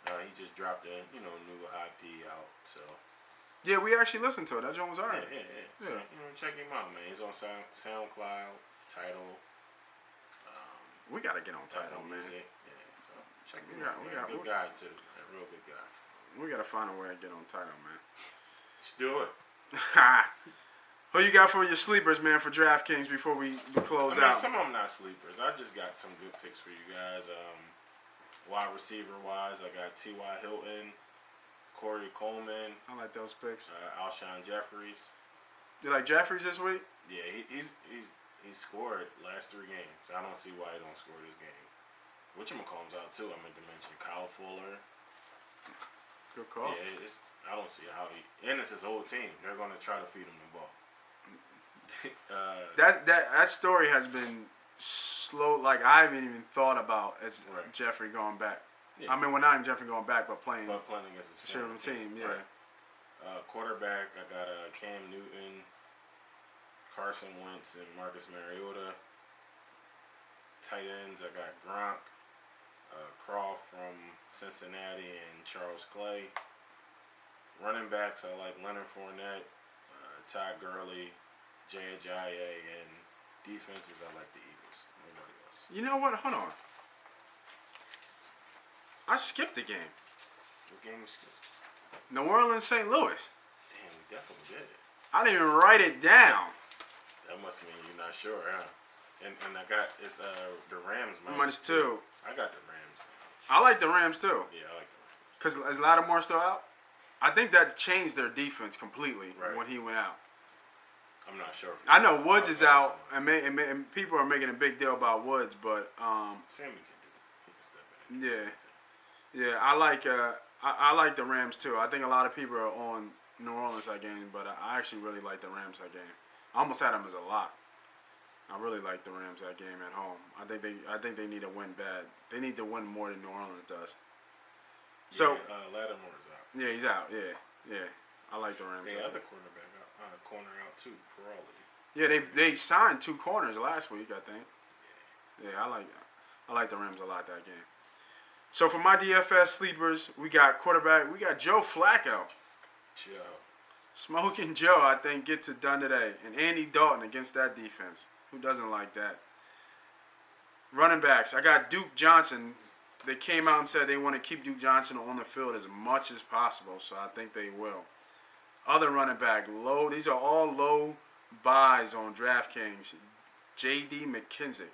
He just dropped a new IP out. So. Yeah, we actually listened to it. That joint was alright. Yeah. So check him out, man. He's on SoundCloud, Tidal. We gotta get on Tidal, man. Music. Yeah, so check him out. Good guy too. A real good guy. We gotta find a way to get on Tidal, man. Let's do it. Who you got for your sleepers, man, for DraftKings before we close out? Some of them not sleepers. I just got some good picks for you guys. Wide receiver wise, I got T.Y. Hilton, Corey Coleman. I like those picks. Alshon Jeffries. You like Jeffries this week? Yeah, he scored last 3 games. I don't see why he don't score this game. Whatchamacall's out too. I meant to mention Kyle Fuller. Good call. Yeah, I don't see how and it's his whole team. They're gonna try to feed him the ball. That story has been slow. Like I haven't even thought about as right. Jeffrey going back. Yeah. I mean, well, not even Jeffrey going back, but playing against his former team. Yeah. Right. Quarterback, I got Cam Newton, Carson Wentz, and Marcus Mariota. Tight ends, I got Gronk, Croft from Cincinnati, and Charles Clay. Running backs, I like Leonard Fournette, Todd Gurley, Jay Ajayi, and defenses, I like the Eagles. Nobody else. You know what? Hold on. I skipped the game. What game was this? New Orleans, St. Louis. Damn, we definitely did it. I didn't even write it down. That must mean you're not sure, huh? And I got the Rams -2. I got the Rams now. I like the Rams too. Yeah, I like the Rams. Because is Lattimore still out? I think that changed their defense completely when he went out. I'm not sure. I know Woods is out, and people are making a big deal about Woods, but Sammy can do it. He can step in. Yeah, I like the Rams too. I think a lot of people are on New Orleans that game, but I actually really like the Rams that game. I almost had them as a lock. I really like the Rams that game at home. I think they need to win bad. They need to win more than New Orleans does. So Lattimore's out. Yeah, he's out. Yeah. I like the Rams. The other quarterback corner out too, Crawley. Yeah, they signed 2 corners last week, I think. Yeah, I like the Rams a lot that game. So for my DFS sleepers, we got quarterback. We got Joe Flacco. Smoking Joe, I think, gets it done today. And Andy Dalton against that defense. Who doesn't like that? Running backs, I got Duke Johnson. They came out and said they want to keep Duke Johnson on the field as much as possible, so I think they will. Other running back, these are all low buys on DraftKings. J.D. McKissick.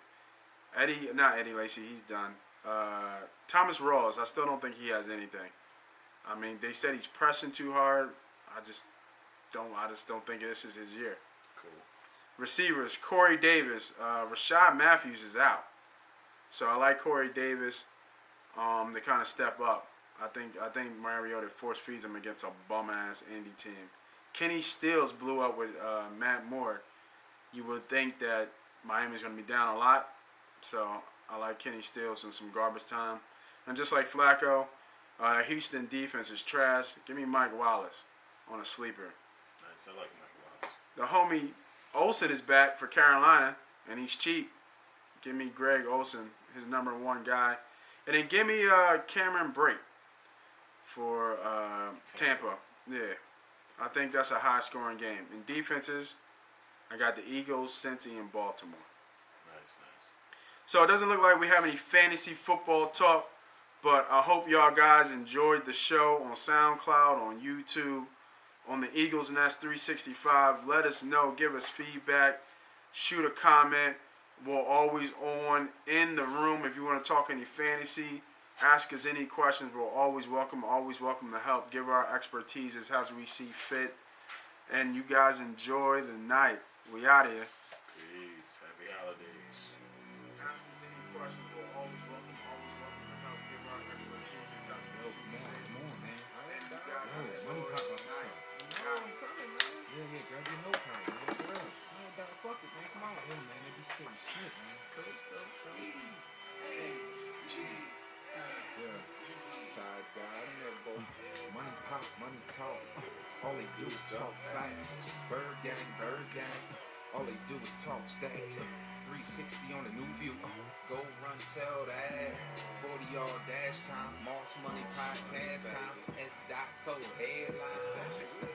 Not Eddie Lacy, he's done. Thomas Rawls, I still don't think he has anything. I mean, they said he's pressing too hard. I just don't think this is his year. Cool. Receivers, Corey Davis. Rashad Matthews is out. So I like Corey Davis to kind of step up. I think Mariota force feeds him against a bum-ass Indy team. Kenny Stills blew up with Matt Moore. You would think that Miami's going to be down a lot. So I like Kenny Stills in some garbage time. And just like Flacco, Houston defense is trash. Give me Mike Wallace on a sleeper. Nice, I like Mike Wallace. The homie Olsen is back for Carolina, and he's cheap. Give me Greg Olsen, his number one guy. And then give me Cameron Brate for Tampa. Yeah. I think that's a high-scoring game. In defenses, I got the Eagles, Cincy, and Baltimore. Nice. So it doesn't look like we have any fantasy football talk, but I hope y'all guys enjoyed the show on SoundCloud, on YouTube, on the Eagles Nest 365. Let us know. Give us feedback. Shoot a comment. We're always on in the room. If you want to talk any fantasy, ask us any questions. We're always welcome to help. Give our expertise as we see fit. And you guys enjoy the night. We out of here. Peace. Happy holidays. Ask us any questions. We're always welcome to help. Give our expertise as we see fit. Come on, man. And you guys Yo, enjoy MoneyPot the about to night. start. No, I'm coming, man. Yeah, grab your notepad, man. For real. Yeah, dog, fuck it, man. Come on. Hey, man, they be spitting shit, man. Yeah. Side guy, boy. Money pop, money talk. All they do is talk facts. Bird gang. All they do is talk stats. 360 on the new view. Go run, tell that. 40-yard dash time. Moss Money Podcast time. S.co headlines.